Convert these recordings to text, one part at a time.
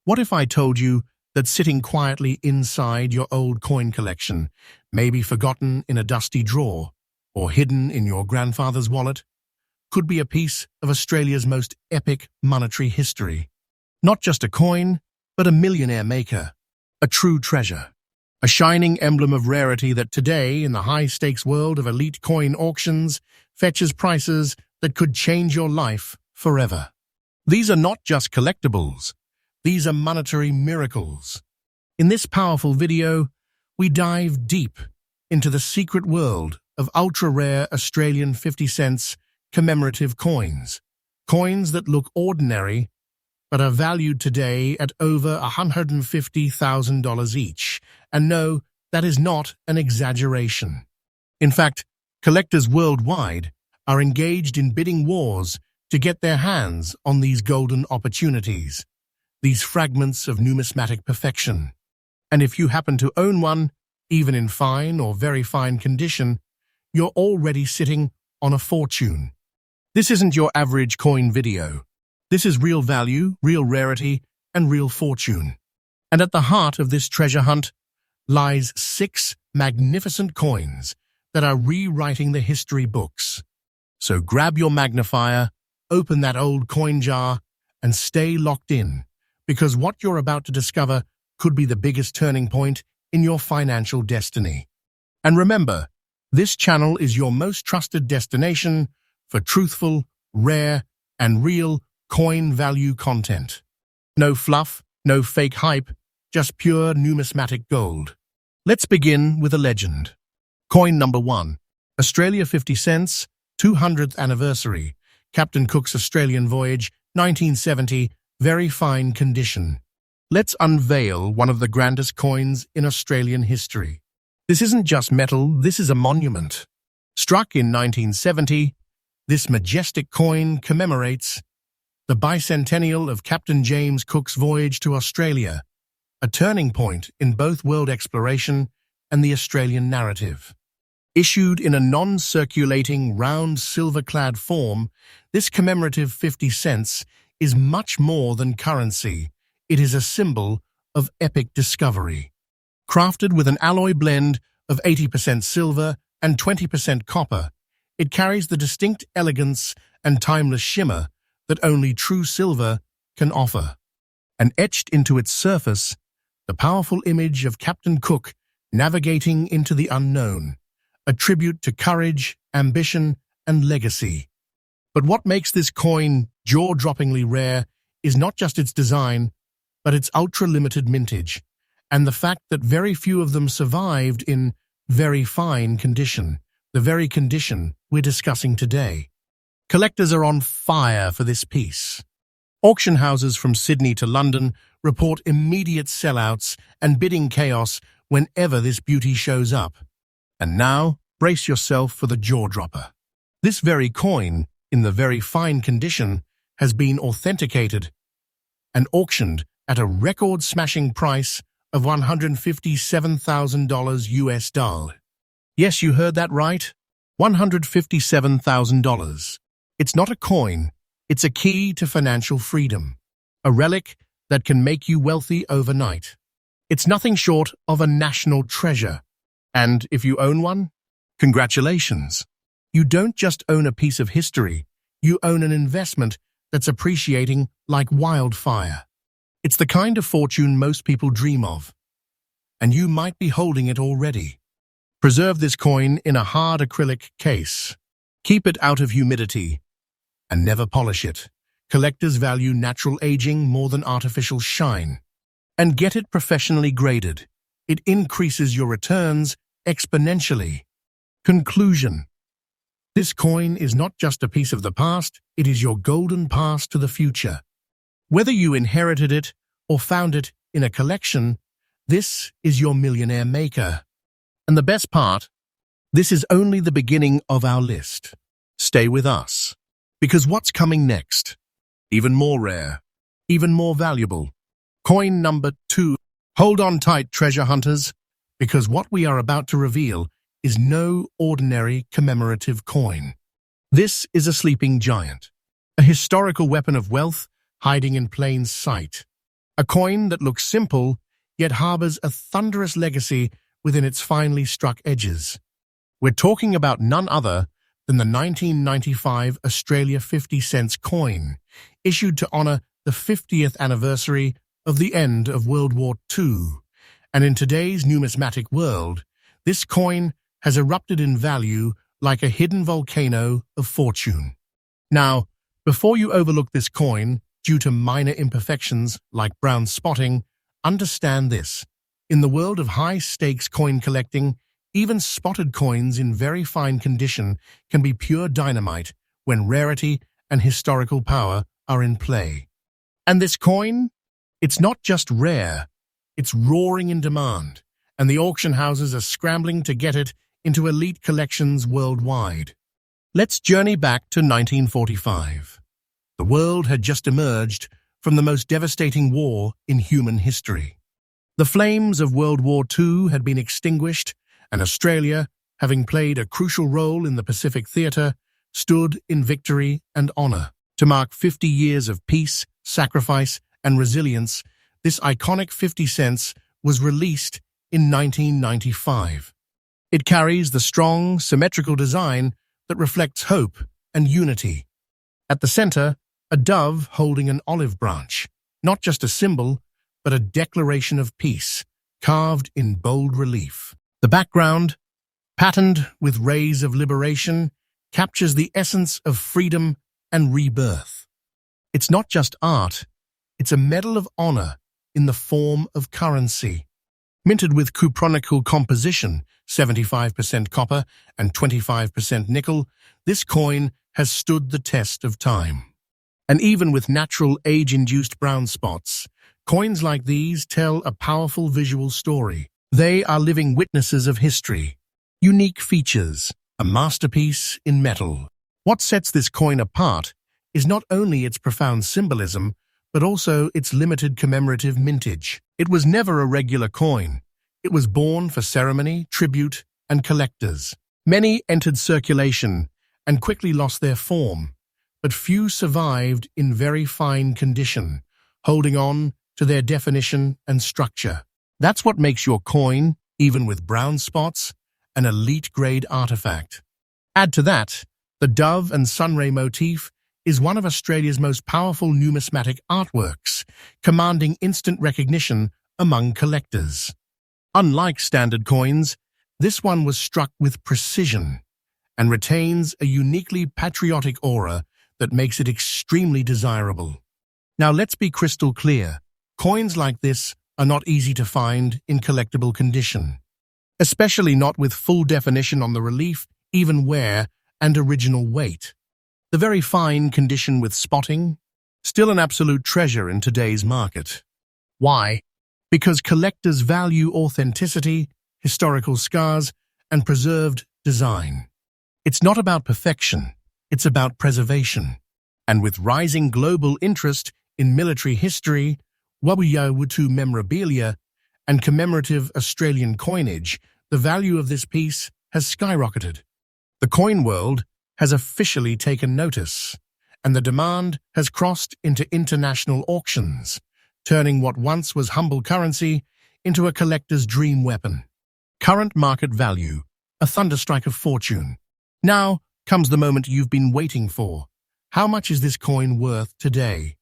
What if I told you that sitting quietly inside your old coin collection, maybe forgotten in a dusty drawer or hidden in your grandfather's wallet, could be a piece of Australia's most epic monetary history? Not just a coin, but a millionaire maker, a true treasure, a shining emblem of rarity that today, in the high-stakes world of elite coin auctions, fetches prices that could change your life forever. These are not just collectibles. These are monetary miracles. In this powerful video, we dive deep into the secret world of ultra-rare Australian 50-cents commemorative coins. Coins that look ordinary, but are valued today at over $150,000 each. And no, that is not an exaggeration. In fact, collectors worldwide are engaged in bidding wars to get their hands on these golden opportunities, these fragments of numismatic perfection. And if you happen to own one, even in fine or very fine condition, you're already sitting on a fortune. This isn't your average coin video. This is real value, real rarity, and real fortune. And at the heart of this treasure hunt lies 6 magnificent coins that are rewriting the history books. So grab your magnifier, open that old coin jar, and stay locked in, because what you're about to discover could be the biggest turning point in your financial destiny. And remember, this channel is your most trusted destination for truthful, rare, and real coin value content. No fluff, no fake hype, just pure numismatic gold. Let's begin with a legend. Coin number 1, Australia 50 cents, 200th anniversary, Captain Cook's Australian voyage, 1970, very fine condition. Let's unveil one of the grandest coins in Australian history. This isn't just metal, this is a monument. Struck in 1970, this majestic coin commemorates the bicentennial of Captain James Cook's voyage to Australia, a turning point in both world exploration and the Australian narrative. Issued in a non-circulating, round, silver-clad form, this commemorative 50 cents is much more than currency. It is a symbol of epic discovery. Crafted with an alloy blend of 80% silver and 20% copper, it carries the distinct elegance and timeless shimmer that only true silver can offer. And etched into its surface, the powerful image of Captain Cook navigating into the unknown, a tribute to courage, ambition, and legacy. But what makes this coin jaw-droppingly rare is not just its design, but its ultra-limited mintage, and the fact that very few of them survived in very fine condition, the very condition we're discussing today. Collectors are on fire for this piece. Auction houses from Sydney to London report immediate sellouts and bidding chaos whenever this beauty shows up. And now, brace yourself for the jaw-dropper. This very coin, in the very fine condition, has been authenticated and auctioned at a record-smashing price of $157,000 US. Yes, you heard that right. $157,000. It's not a coin, it's a key to financial freedom, a relic that can make you wealthy overnight. It's nothing short of a national treasure. And if you own one, congratulations. You don't just own a piece of history, you own an investment that's appreciating like wildfire. It's the kind of fortune most people dream of, and you might be holding it already. Preserve this coin in a hard acrylic case. Keep it out of humidity, and never polish it. Collectors value natural aging more than artificial shine. And get it professionally graded. It increases your returns exponentially. Conclusion. This coin is not just a piece of the past, it is your golden pass to the future. Whether you inherited it or found it in a collection, this is your millionaire maker. And the best part, this is only the beginning of our list. Stay with us, because what's coming next? Even more rare, even more valuable. Coin number 2. Hold on tight, treasure hunters, because what we are about to reveal is no ordinary commemorative coin. This is a sleeping giant, a historical weapon of wealth hiding in plain sight. A coin that looks simple, yet harbors a thunderous legacy within its finely struck edges. We're talking about none other than the 1995 Australia 50 cents coin, issued to honor the 50th anniversary of the end of World War II. And in today's numismatic world, this coin has erupted in value like a hidden volcano of fortune. Now, before you overlook this coin due to minor imperfections like brown spotting, understand this. In the world of high-stakes coin collecting, even spotted coins in very fine condition can be pure dynamite when rarity and historical power are in play. And this coin? It's not just rare, it's roaring in demand, and the auction houses are scrambling to get it into elite collections worldwide. Let's journey back to 1945. The world had just emerged from the most devastating war in human history. The flames of World War II had been extinguished, and Australia, having played a crucial role in the Pacific theatre, stood in victory and honour. To mark 50 years of peace, sacrifice, and resilience, this iconic 50 cents was released in 1995. It carries the strong, symmetrical design that reflects hope and unity. At the centre, a dove holding an olive branch, not just a symbol, but a declaration of peace, carved in bold relief. The background, patterned with rays of liberation, captures the essence of freedom and rebirth. It's not just art, it's a medal of honor in the form of currency. Minted with cupronical composition, 75% copper and 25% nickel, this coin has stood the test of time. And even with natural age-induced brown spots, coins like these tell a powerful visual story. They are living witnesses of history. Unique features, a masterpiece in metal. What sets this coin apart is not only its profound symbolism, but also its limited commemorative mintage. It was never a regular coin. It was born for ceremony, tribute, and collectors. Many entered circulation and quickly lost their form, but few survived in very fine condition, holding on to their definition and structure. That's what makes your coin, even with brown spots, an elite-grade artifact. Add to that, the dove and sunray motif is one of Australia's most powerful numismatic artworks, commanding instant recognition among collectors. Unlike standard coins, this one was struck with precision and retains a uniquely patriotic aura that makes it extremely desirable. Now let's be crystal clear. Coins like this are not easy to find in collectible condition, especially not with full definition on the relief, even wear, and original weight. The very fine condition with spotting, still an absolute treasure in today's market. Why? Because collectors value authenticity, historical scars, and preserved design. It's not about perfection, it's about preservation. And with rising global interest in military history, Wabuya-Wutu memorabilia, and commemorative Australian coinage, the value of this piece has skyrocketed. The coin world has officially taken notice, and the demand has crossed into international auctions, turning what once was humble currency into a collector's dream weapon. Current market value, a thunderstrike of fortune. Now comes the moment you've been waiting for. How much is this coin worth today?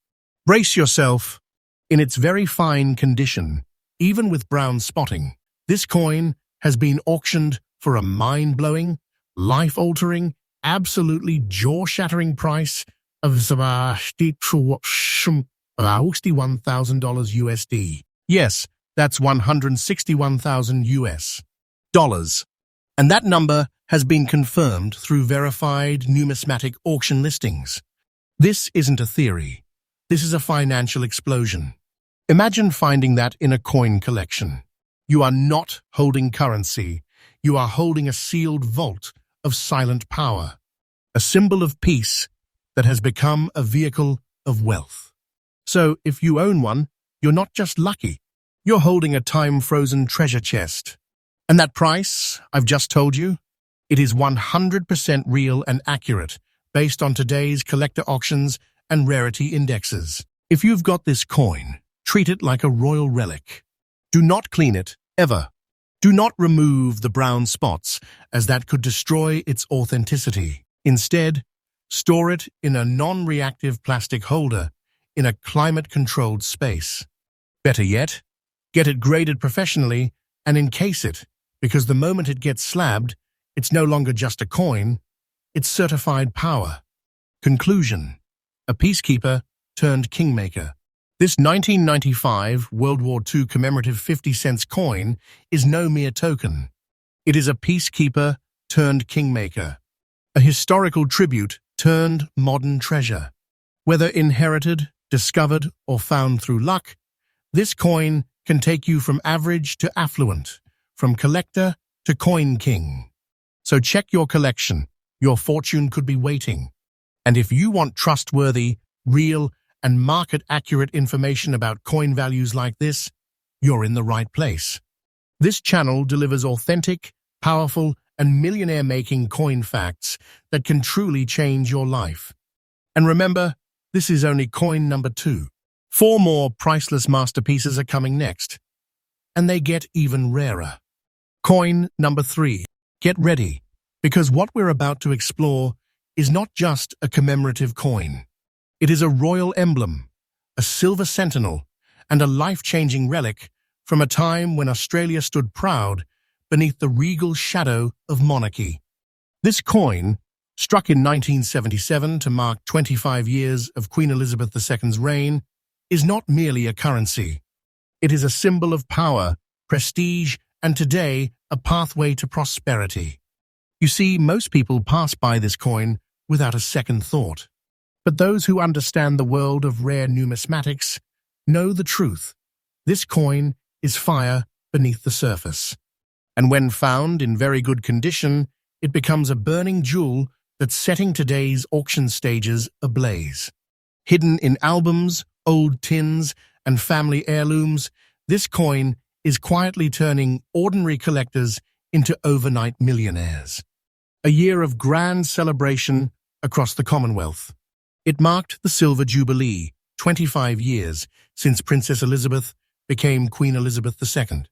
Brace yourself. In its very fine condition, even with brown spotting, this coin has been auctioned for a mind-blowing, life-altering, absolutely jaw-shattering price of $61,000 USD. Yes, that's $161,000 US dollars. And that number has been confirmed through verified numismatic auction listings. This isn't a theory. This is a financial explosion. Imagine finding that in a coin collection. You are not holding currency. You are holding a sealed vault of silent power, a symbol of peace that has become a vehicle of wealth. So if you own one, you're not just lucky. You're holding a time-frozen treasure chest. And that price, I've just told you, it is 100% real and accurate, based on today's collector auctions and rarity indexes. If you've got this coin, Treat it like a royal relic. Do not clean it, ever. Do not remove the brown spots, as that could destroy its authenticity. Instead, store it in a non-reactive plastic holder in a climate-controlled space. Better yet, get it graded professionally and encase it, because the moment it gets slabbed, it's no longer just a coin, it's certified power. Conclusion: a peacekeeper turned kingmaker. This 1995 World War II commemorative 50-cent coin is no mere token. It is a peacekeeper turned kingmaker, a historical tribute turned modern treasure. Whether inherited, discovered, or found through luck, this coin can take you from average to affluent, from collector to coin king. So check your collection. Your fortune could be waiting. And if you want trustworthy, real, and market-accurate information about coin values like this, you're in the right place. This channel delivers authentic, powerful, and millionaire-making coin facts that can truly change your life. And remember, this is only coin number 2. 4 more priceless masterpieces are coming next, and they get even rarer. Coin number 3. Get ready, because what we're about to explore is not just a commemorative coin. It is a royal emblem, a silver sentinel, and a life-changing relic from a time when Australia stood proud beneath the regal shadow of monarchy. This coin, struck in 1977 to mark 25 years of Queen Elizabeth II's reign, is not merely a currency. It is a symbol of power, prestige, and today, a pathway to prosperity. You see, most people pass by this coin without a second thought. But those who understand the world of rare numismatics know the truth. This coin is fire beneath the surface. And when found in very good condition, it becomes a burning jewel that's setting today's auction stages ablaze. Hidden in albums, old tins, and family heirlooms, this coin is quietly turning ordinary collectors into overnight millionaires. A year of grand celebration across the Commonwealth. It marked the Silver Jubilee, 25 years since Princess Elizabeth became Queen Elizabeth II.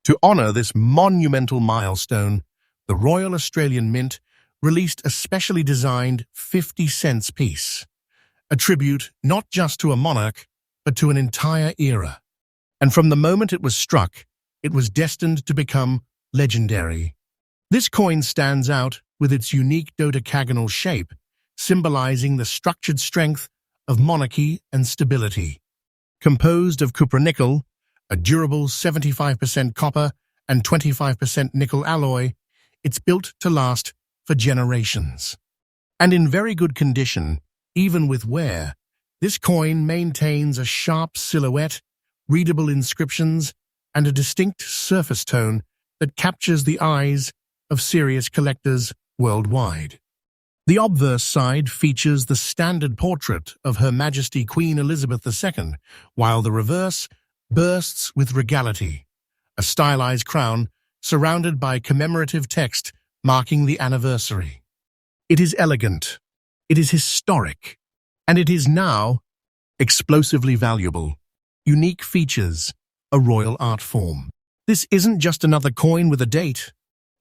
To honor this monumental milestone, the Royal Australian Mint released a specially designed 50-cent piece, a tribute not just to a monarch, but to an entire era. And from the moment it was struck, it was destined to become legendary. This coin stands out with its unique dodecagonal shape, symbolizing the structured strength of monarchy and stability. Composed of cupronickel, a durable 75% copper and 25% nickel alloy, it's built to last for generations. And in very good condition, even with wear, this coin maintains a sharp silhouette, readable inscriptions, and a distinct surface tone that captures the eyes of serious collectors worldwide. The obverse side features the standard portrait of Her Majesty Queen Elizabeth II, while the reverse bursts with regality, a stylized crown surrounded by commemorative text marking the anniversary. It is elegant, it is historic, and it is now explosively valuable. Unique features, a royal art form. This isn't just another coin with a date.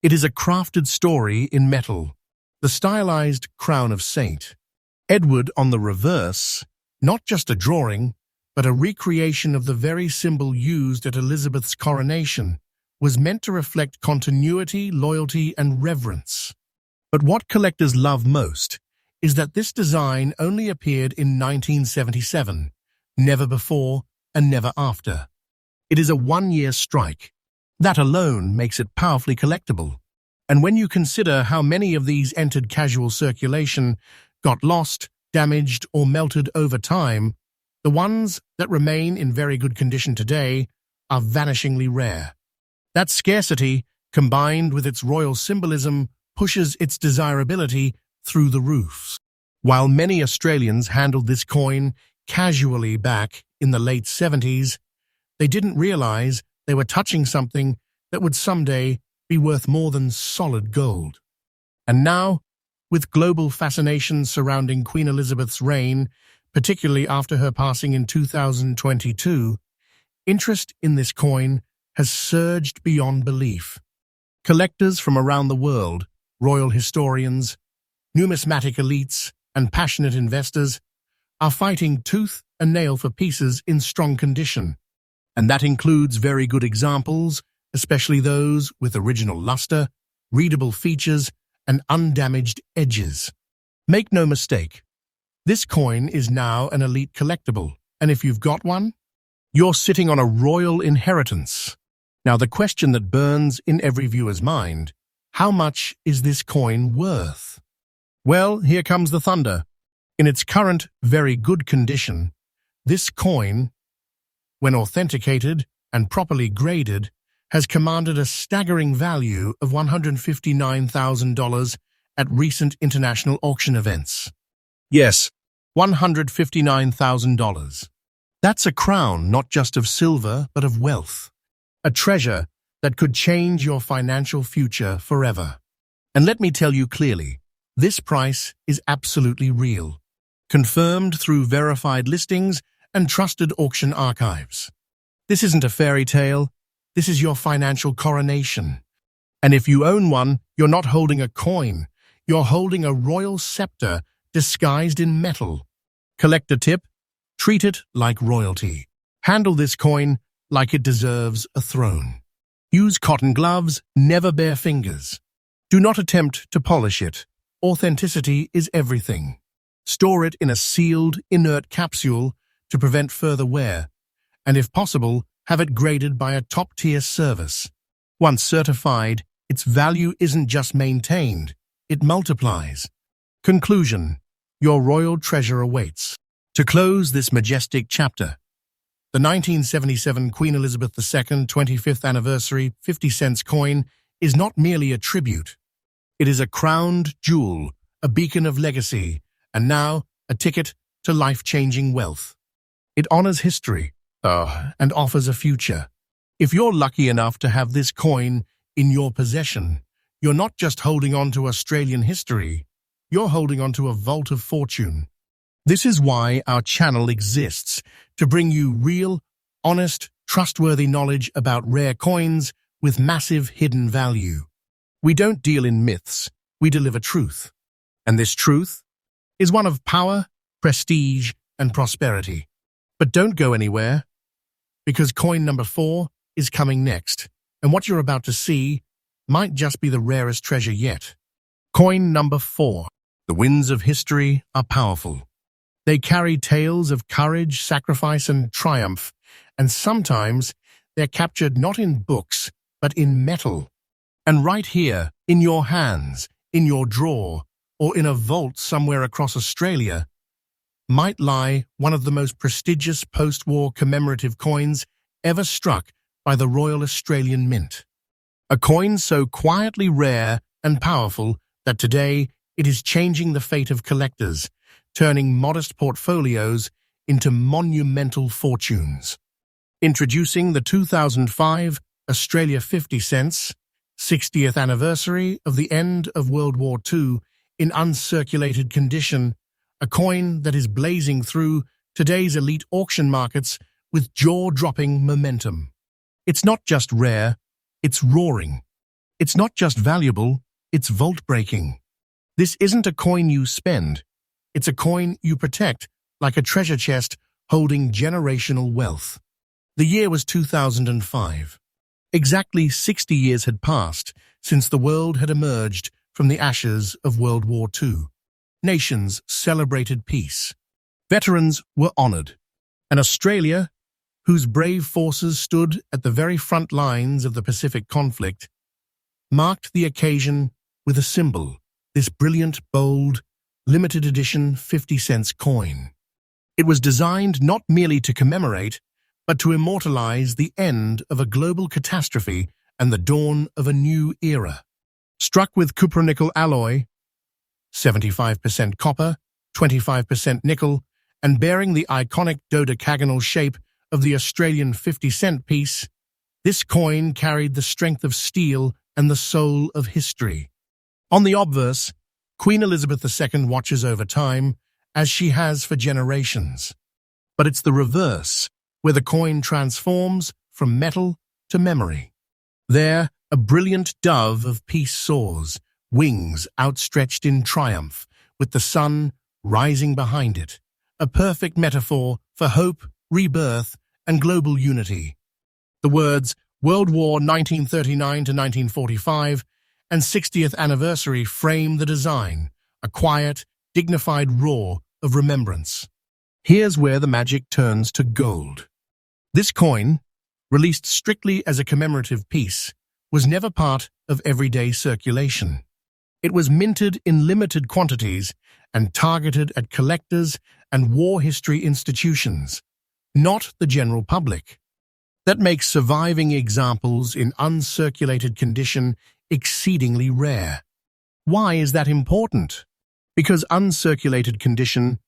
It is a crafted story in metal. The stylized crown of Saint Edward on the reverse, not just a drawing, but a recreation of the very symbol used at Elizabeth's coronation, was meant to reflect continuity, loyalty, and reverence. But what collectors love most is that this design only appeared in 1977, never before and never after. It is a one-year strike. That alone makes it powerfully collectible. And when you consider how many of these entered casual circulation, got lost, damaged, or melted over time, the ones that remain in very good condition today are vanishingly rare. That scarcity, combined with its royal symbolism, pushes its desirability through the roof. While many Australians handled this coin casually back in the late 70s, they didn't realize they were touching something that would someday be worth more than solid gold. And now, with global fascination surrounding Queen Elizabeth's reign, particularly after her passing in 2022, Interest in this coin has surged beyond belief. Collectors from around the world, royal historians, numismatic elites, and passionate investors are fighting tooth and nail for pieces in strong condition. And that includes very good examples, especially those with original luster, readable features, and undamaged edges. Make no mistake, this coin is now an elite collectible, and if you've got one, you're sitting on a royal inheritance. Now, the question that burns in every viewer's mind, how much is this coin worth? Well, here comes the thunder. In its current, very good condition, this coin, when authenticated and properly graded, has commanded a staggering value of $159,000 at recent international auction events. Yes, $159,000. That's a crown not just of silver, but of wealth. A treasure that could change your financial future forever. And let me tell you clearly, this price is absolutely real, confirmed through verified listings and trusted auction archives. This isn't a fairy tale, this is your financial coronation. And if you own one, you're not holding a coin, you're holding a royal scepter disguised in metal. Collector tip, treat it like royalty. Handle this coin like it deserves a throne. Use cotton gloves, never bare fingers. Do not attempt to polish it. Authenticity is everything. Store it in a sealed, inert capsule to prevent further wear, and if possible, have it graded by a top-tier service. Once certified, its value isn't just maintained, it multiplies. Conclusion: your royal treasure awaits. To close this majestic chapter, the 1977 Queen Elizabeth II 25th anniversary 50-cent coin is not merely a tribute. It is a crowned jewel, a beacon of legacy, and now a ticket to life-changing wealth. It honors history and offers a future. If you're lucky enough to have this coin in your possession, you're not just holding on to Australian history, you're holding on to a vault of fortune. This is why our channel exists, to bring you real, honest, trustworthy knowledge about rare coins with massive hidden value. We don't deal in myths, we deliver truth. And this truth is one of power, prestige, and prosperity. But don't go anywhere, because coin number 4 is coming next, and what you're about to see might just be the rarest treasure yet. Coin number 4. The winds of history are powerful. They carry tales of courage, sacrifice, and triumph, and sometimes they're captured not in books, but in metal. And right here, in your hands, in your drawer, or in a vault somewhere across Australia, might lie one of the most prestigious post-war commemorative coins ever struck by the Royal Australian Mint. A coin so quietly rare and powerful that today it is changing the fate of collectors, turning modest portfolios into monumental fortunes. Introducing the 2005 Australia 50 cents, 60th anniversary of the end of World War II in uncirculated condition, a coin that is blazing through today's elite auction markets with jaw-dropping momentum. It's not just rare, it's roaring. It's not just valuable, it's vault-breaking. This isn't a coin you spend, it's a coin you protect like a treasure chest holding generational wealth. The year was 2005. Exactly 60 years had passed since the world had emerged from the ashes of World War II. Nations celebrated peace. Veterans were honored. And Australia, whose brave forces stood at the very front lines of the Pacific conflict, marked the occasion with a symbol, this brilliant, bold, limited edition 50 cents coin. It was designed not merely to commemorate, but to immortalize the end of a global catastrophe and the dawn of a new era. Struck with cupro-nickel alloy, 75% copper, 25% nickel, and bearing the iconic dodecagonal shape of the Australian 50-cent piece, this coin carried the strength of steel and the soul of history. On the obverse, Queen Elizabeth II watches over time, as she has for generations. But it's the reverse, where the coin transforms from metal to memory. There, a brilliant dove of peace soars, wings outstretched in triumph, with the sun rising behind it, a perfect metaphor for hope, rebirth, and global unity. The words World War 1939 to 1945 and 60th anniversary frame the design, a quiet, dignified roar of remembrance. Here's where the magic turns to gold. This coin, released strictly as a commemorative piece, was never part of everyday circulation. It was minted in limited quantities and targeted at collectors and war history institutions, not the general public. That makes surviving examples in uncirculated condition exceedingly rare. Why is that important? Because uncirculated condition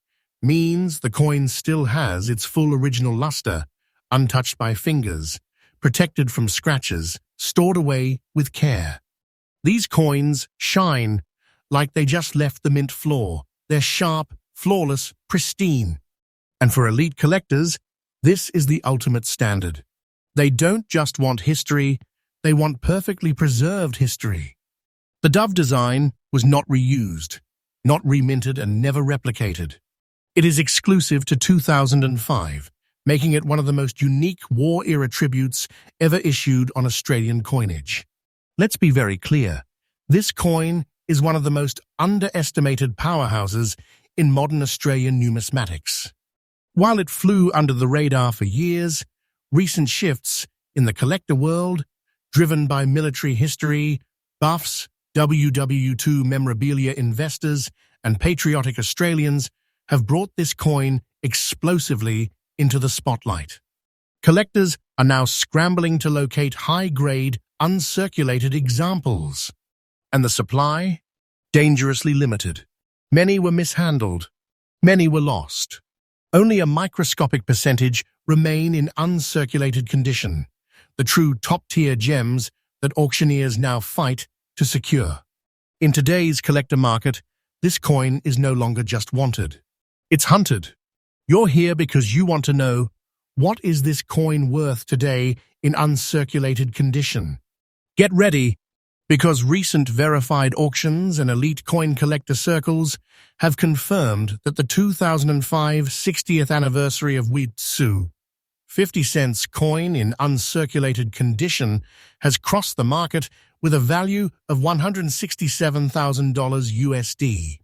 means the coin still has its full original luster, untouched by fingers, protected from scratches, stored away with care. These coins shine like they just left the mint floor. They're sharp, flawless, pristine. And for elite collectors, this is the ultimate standard. They don't just want history, they want perfectly preserved history. The dove design was not reused, not reminted, and never replicated. It is exclusive to 2005, making it one of the most unique war-era tributes ever issued on Australian coinage. Let's be very clear, this coin is one of the most underestimated powerhouses in modern Australian numismatics. While it flew under the radar for years, recent shifts in the collector world, driven by military history, buffs, WW2 memorabilia investors, and patriotic Australians, have brought this coin explosively into the spotlight. Collectors are now scrambling to locate high-grade, uncirculated examples. And the supply? Dangerously limited. Many were mishandled. Many were lost. Only a microscopic percentage remain in uncirculated condition, the true top-tier gems that auctioneers now fight to secure. In today's collector market, this coin is no longer just wanted. It's hunted. You're here because you want to know, what is this coin worth today in uncirculated condition? Get ready, because recent verified auctions and elite coin collector circles have confirmed that the 2005 60th anniversary of Witsu 50 cents coin in uncirculated condition has crossed the market with a value of $167,000 USD.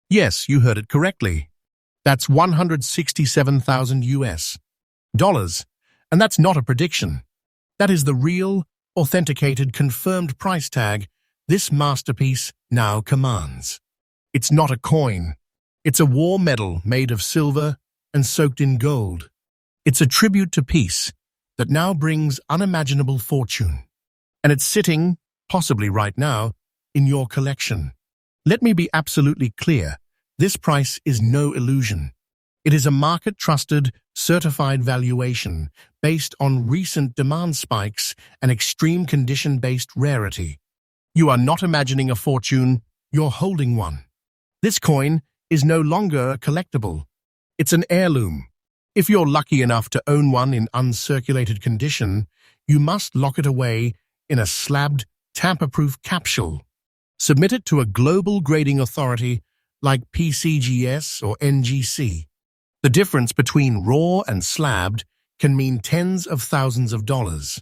Yes, you heard it correctly. That's $167,000 US dollars. And that's not a prediction. That is the real, authenticated, confirmed price tag this masterpiece now commands. It's not a coin. It's a war medal made of silver and soaked in gold. It's a tribute to peace that now brings unimaginable fortune. And it's sitting, possibly right now, in your collection. Let me be absolutely clear. This price is no illusion. It is a market-trusted, certified valuation based on recent demand spikes and extreme condition-based rarity. You are not imagining a fortune, you're holding one. This coin is no longer a collectible. It's an heirloom. If you're lucky enough to own one in uncirculated condition, you must lock it away in a slabbed, tamper-proof capsule. Submit it to a global grading authority like PCGS or NGC. The difference between raw and slabbed can mean tens of thousands of dollars.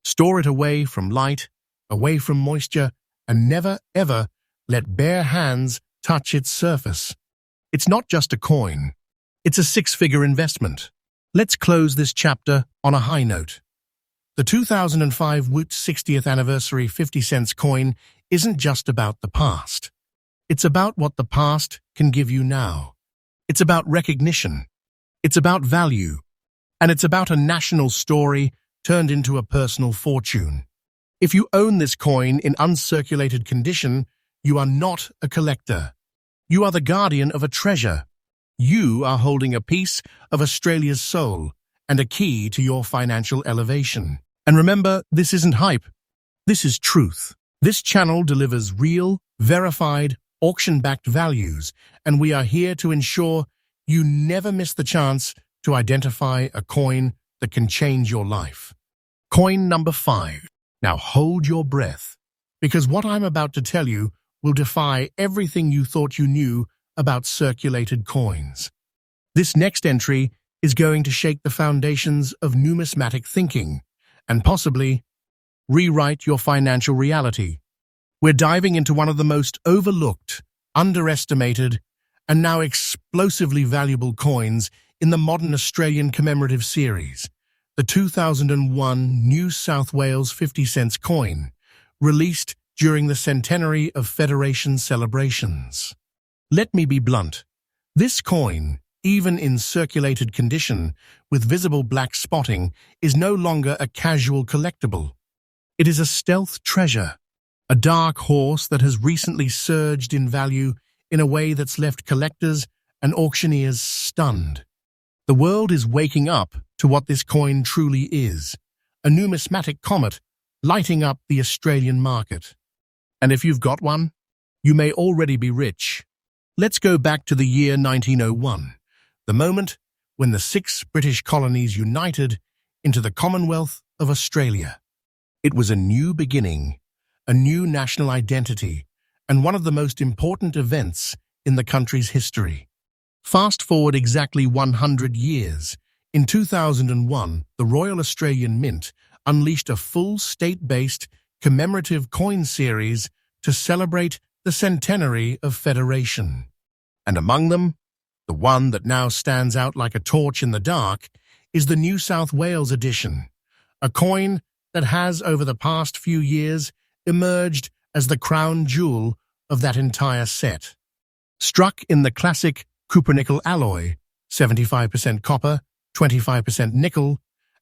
Store it away from light, away from moisture, and never, ever let bare hands touch its surface. It's not just a coin. It's a six-figure investment. Let's close this chapter on a high note. The 2005 WOOT 60th anniversary 50 cents coin isn't just about the past. It's about what the past can give you now. It's about recognition. It's about value. And it's about a national story turned into a personal fortune. If you own this coin in uncirculated condition, you are not a collector. You are the guardian of a treasure. You are holding a piece of Australia's soul and a key to your financial elevation. And remember, this isn't hype. This is truth. This channel delivers real, verified, auction-backed values, and we are here to ensure you never miss the chance to identify a coin that can change your life. Coin number 5. Now hold your breath, because what I'm about to tell you will defy everything you thought you knew about circulated coins. This next entry is going to shake the foundations of numismatic thinking and possibly rewrite your financial reality. We're diving into one of the most overlooked, underestimated, and now explosively valuable coins in the modern Australian commemorative series, the 2001 New South Wales 50 cents coin, released during the centenary of Federation celebrations. Let me be blunt. This coin, even in circulated condition with visible black spotting, is no longer a casual collectible. It is a stealth treasure, a dark horse that has recently surged in value in a way that's left collectors and auctioneers stunned. The world is waking up to what this coin truly is, a numismatic comet lighting up the Australian market. And if you've got one, you may already be rich. Let's go back to the year 1901, the moment when the 6 British colonies united into the Commonwealth of Australia. It was a new beginning, a new national identity, and one of the most important events in the country's history. Fast forward exactly 100 years. In 2001, the Royal Australian Mint unleashed a full state-based commemorative coin series to celebrate the centenary of Federation. And among them, the one that now stands out like a torch in the dark, is the New South Wales edition, a coin that has, over the past few years, emerged as the crown jewel of that entire set. Struck in the classic copper-nickel alloy, 75% copper, 25% nickel,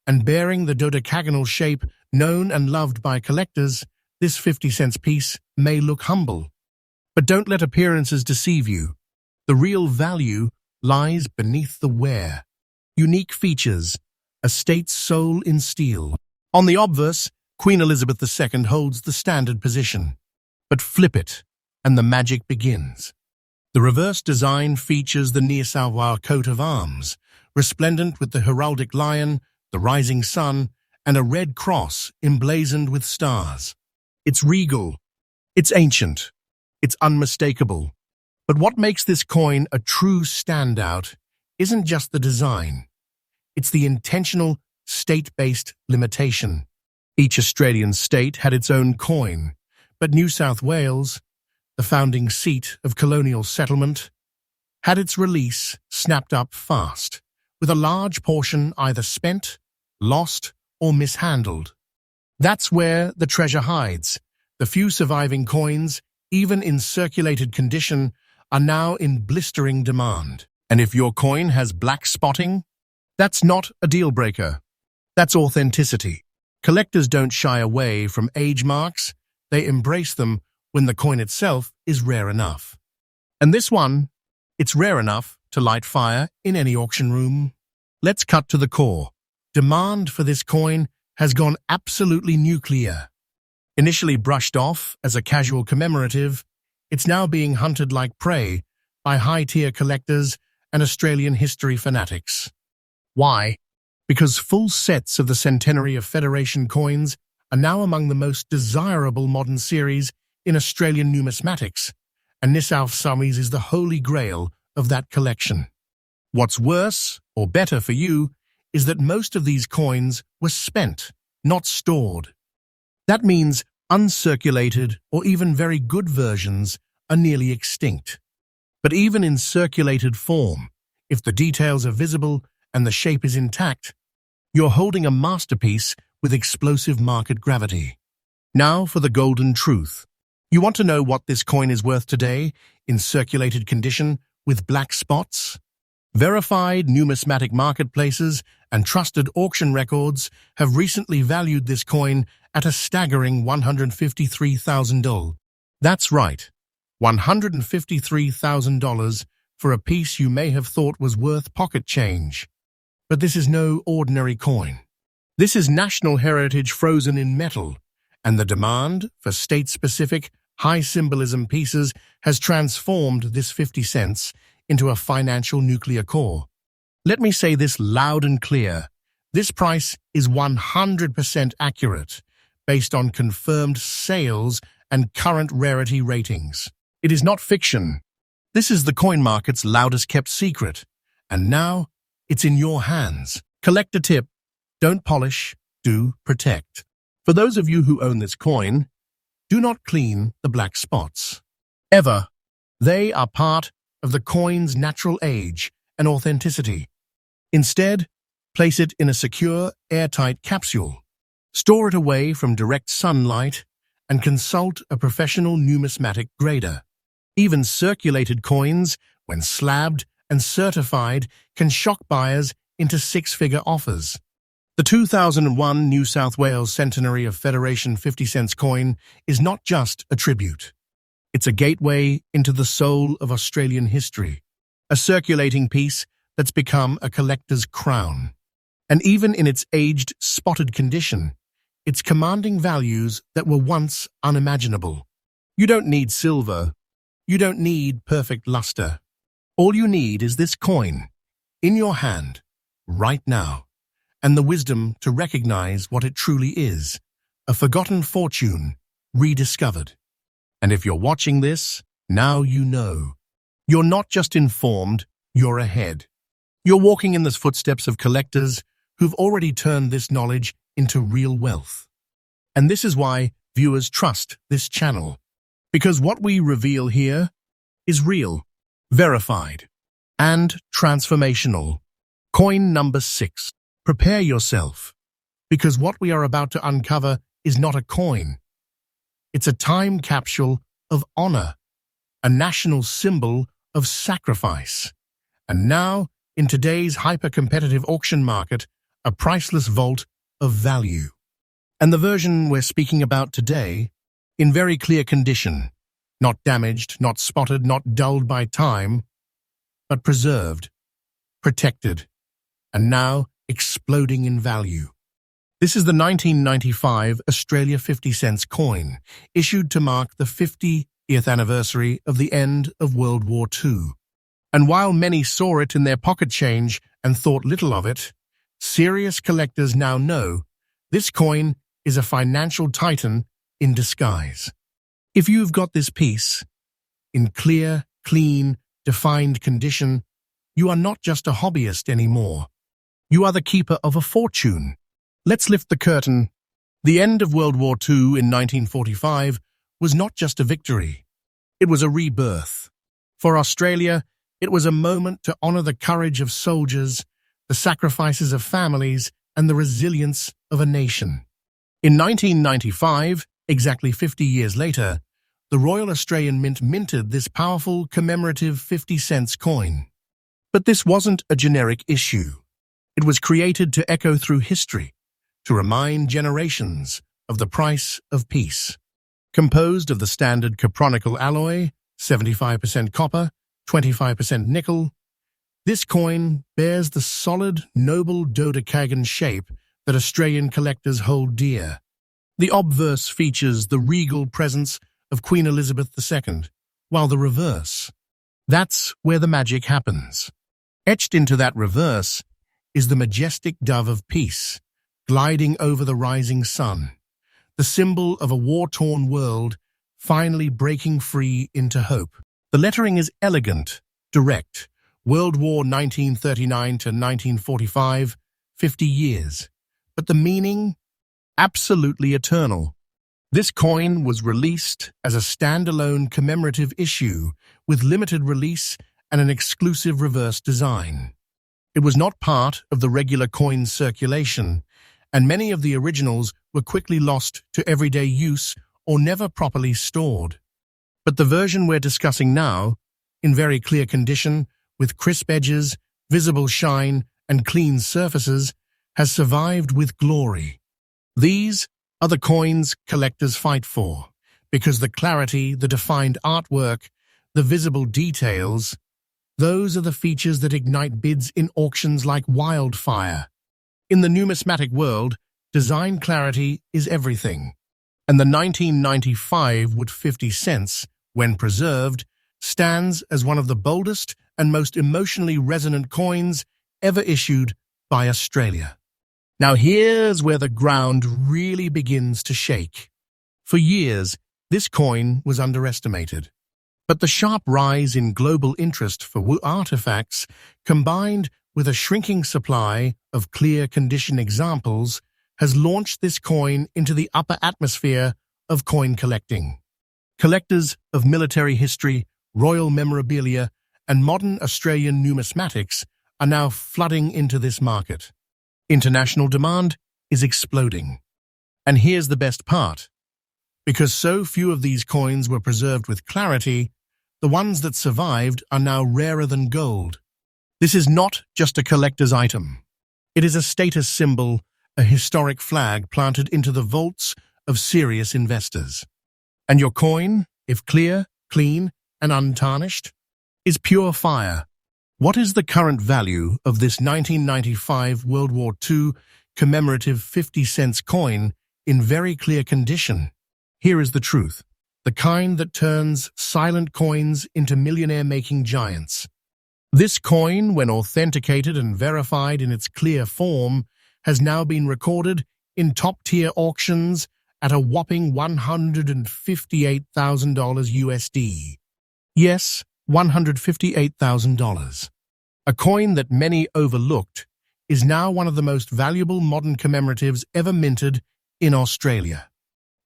and bearing the dodecagonal shape known and loved by collectors, this 50 cents piece may look humble. But don't let appearances deceive you. The real value lies beneath the wear. Unique features, a state's soul in steel. On the obverse, Queen Elizabeth II holds the standard position. But flip it, and the magic begins. The reverse design features the New South Wales coat of arms, resplendent with the heraldic lion, the rising sun, and a red cross emblazoned with stars. It's regal, it's ancient, it's unmistakable. But what makes this coin a true standout isn't just the design. It's the intentional, state-based limitation. Each Australian state had its own coin, but New South Wales, the founding seat of colonial settlement, had its release snapped up fast, with a large portion either spent, lost, or mishandled. That's where the treasure hides. The few surviving coins, even in circulated condition, are now in blistering demand. And if your coin has black spotting, that's not a deal breaker. That's authenticity. Collectors don't shy away from age marks. They embrace them when the coin itself is rare enough. And this one, it's rare enough to light fire in any auction room. Let's cut to the core. Demand for this coin has gone absolutely nuclear. Initially brushed off as a casual commemorative, it's now being hunted like prey by high-tier collectors and Australian history fanatics. Why? Because full sets of the centenary of Federation coins are now among the most desirable modern series in Australian numismatics, and New South Wales is the holy grail of that collection. What's worse, or better for you, is that most of these coins were spent, not stored. That means uncirculated or even very good versions are nearly extinct. But even in circulated form, if the details are visible and the shape is intact, you're holding a masterpiece with explosive market gravity. Now for the golden truth. You want to know what this coin is worth today in circulated condition with black spots? Verified numismatic marketplaces and trusted auction records have recently valued this coin at a staggering $153,000. That's right, $153,000 for a piece you may have thought was worth pocket change. But this is no ordinary coin. This is national heritage frozen in metal, and the demand for state-specific, high-symbolism pieces has transformed this 50 cents into a financial nuclear core. Let me say this loud and clear. This price is 100% accurate, based on confirmed sales and current rarity ratings. It is not fiction. This is the coin market's loudest kept secret, and now it's in your hands. Collect a tip: don't polish, do protect. For those of you who own this coin, do not clean the black spots. Ever. They are part of the coin's natural age and authenticity. Instead, place it in a secure, airtight capsule. Store it away from direct sunlight and consult a professional numismatic grader. Even circulated coins, when slabbed and certified, can shock buyers into six-figure offers. The 2001 New South Wales Centenary of Federation 50-cent coin is not just a tribute. It's a gateway into the soul of Australian history, a circulating piece that's become a collector's crown. And even in its aged, spotted condition, it's commanding values that were once unimaginable. You don't need silver. You don't need perfect luster. All you need is this coin, in your hand, right now, and the wisdom to recognize what it truly is, a forgotten fortune rediscovered. And if you're watching this, now you know. You're not just informed, you're ahead. You're walking in the footsteps of collectors who've already turned this knowledge into real wealth. And this is why viewers trust this channel. Because what we reveal here is real, verified, and transformational. Coin number 6. Prepare yourself, because what we are about to uncover is not a coin. It's a time capsule of honor, a national symbol of sacrifice. And now, in today's hyper-competitive auction market, a priceless vault of value. And the version we're speaking about today, in very clear condition, not damaged, not spotted, not dulled by time, but preserved, protected, and now exploding in value. This is the 1995 Australia 50-cent coin, issued to mark the 50th anniversary of the end of World War II. And while many saw it in their pocket change and thought little of it, serious collectors now know this coin is a financial titan in disguise. If you've got this piece in clear, clean, defined condition, you are not just a hobbyist anymore. You are the keeper of a fortune. Let's lift the curtain. The end of World War II in 1945 was not just a victory. It was a rebirth. For Australia, it was a moment to honor the courage of soldiers, the sacrifices of families, and the resilience of a nation. In 1995, exactly 50 years later, the Royal Australian Mint minted this powerful commemorative 50-cent coin. But this wasn't a generic issue. It was created to echo through history, to remind generations of the price of peace. Composed of the standard copronical alloy, 75% copper, 25% nickel, this coin bears the solid, noble dodecagon shape that Australian collectors hold dear. The obverse features the regal presence of Queen Elizabeth II, while the reverse, that's where the magic happens. Etched into that reverse is the majestic dove of peace, gliding over the rising sun, the symbol of a war-torn world finally breaking free into hope. The lettering is elegant, direct. World War 1939 to 1945, 50 years. But the meaning? Absolutely eternal. This coin was released as a standalone commemorative issue with limited release and an exclusive reverse design. It was not part of the regular coin circulation, and many of the originals were quickly lost to everyday use or never properly stored. But the version we're discussing now, in very clear condition, with crisp edges, visible shine, and clean surfaces, has survived with glory. These are the coins collectors fight for, because the clarity, the defined artwork, the visible details, those are the features that ignite bids in auctions like wildfire. In the numismatic world, design clarity is everything. And the 1995 wood 50 cents, when preserved, stands as one of the boldest and most emotionally resonant coins ever issued by Australia. Now here's where the ground really begins to shake. For years, this coin was underestimated. But the sharp rise in global interest for artifacts, combined with a shrinking supply of clear condition examples, has launched this coin into the upper atmosphere of coin collecting. Collectors of military history, royal memorabilia, and modern Australian numismatics are now flooding into this market. International demand is exploding. And here's the best part. Because so few of these coins were preserved with clarity, the ones that survived are now rarer than gold. This is not just a collector's item. It is a status symbol, a historic flag planted into the vaults of serious investors. And your coin, if clear, clean, and untarnished, is pure fire. What is the current value of this 1995 World War II commemorative 50-cent coin in very clear condition? Here is the truth, the kind that turns silent coins into millionaire-making giants. This coin, when authenticated and verified in its clear form, has now been recorded in top-tier auctions at a whopping $158,000 USD. Yes, $158,000. A coin that many overlooked is now one of the most valuable modern commemoratives ever minted in Australia.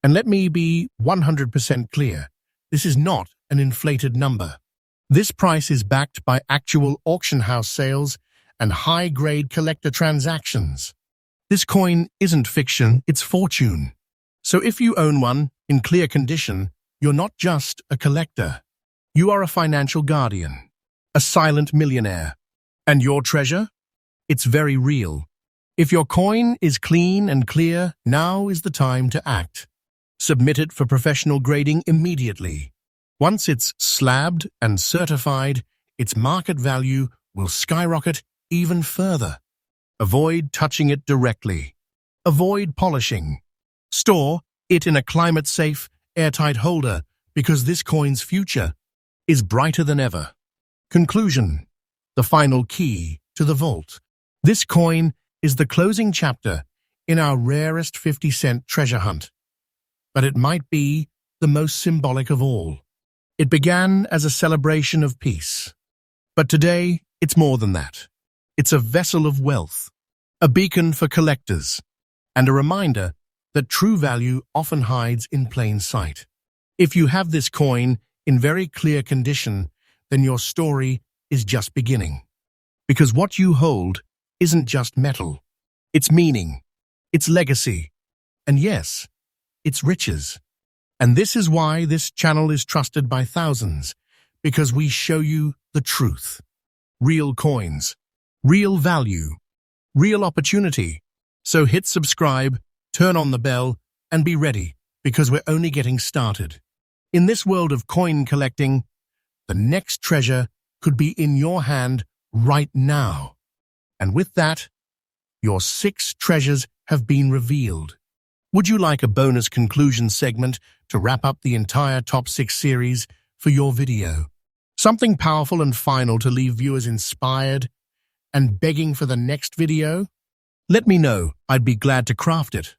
And let me be 100% clear, this is not an inflated number. This price is backed by actual auction house sales and high-grade collector transactions. This coin isn't fiction, it's fortune. So if you own one in clear condition, you're not just a collector. You are a financial guardian, a silent millionaire. And your treasure? It's very real. If your coin is clean and clear, now is the time to act. Submit it for professional grading immediately. Once it's slabbed and certified, its market value will skyrocket even further. Avoid touching it directly. Avoid polishing. Store it in a climate-safe, airtight holder because this coin's future is brighter than ever. Conclusion. The final key to the vault. This coin is the closing chapter in our rarest 50-cent treasure hunt. But it might be the most symbolic of all. It began as a celebration of peace. But today, it's more than that. It's a vessel of wealth, a beacon for collectors, and a reminder that true value often hides in plain sight. If you have this coin in very clear condition, then your story is just beginning. Because what you hold isn't just metal. It's meaning, it's legacy, and yes, it's riches. And this is why this channel is trusted by thousands, because we show you the truth. Real coins, real value, real opportunity. So hit subscribe, turn on the bell, and be ready, because we're only getting started. In this world of coin collecting, the next treasure could be in your hand right now. And with that, your 6 treasures have been revealed. Would you like a bonus conclusion segment to wrap up the entire Top 6 series for your video? Something powerful and final to leave viewers inspired and begging for the next video? Let me know, I'd be glad to craft it.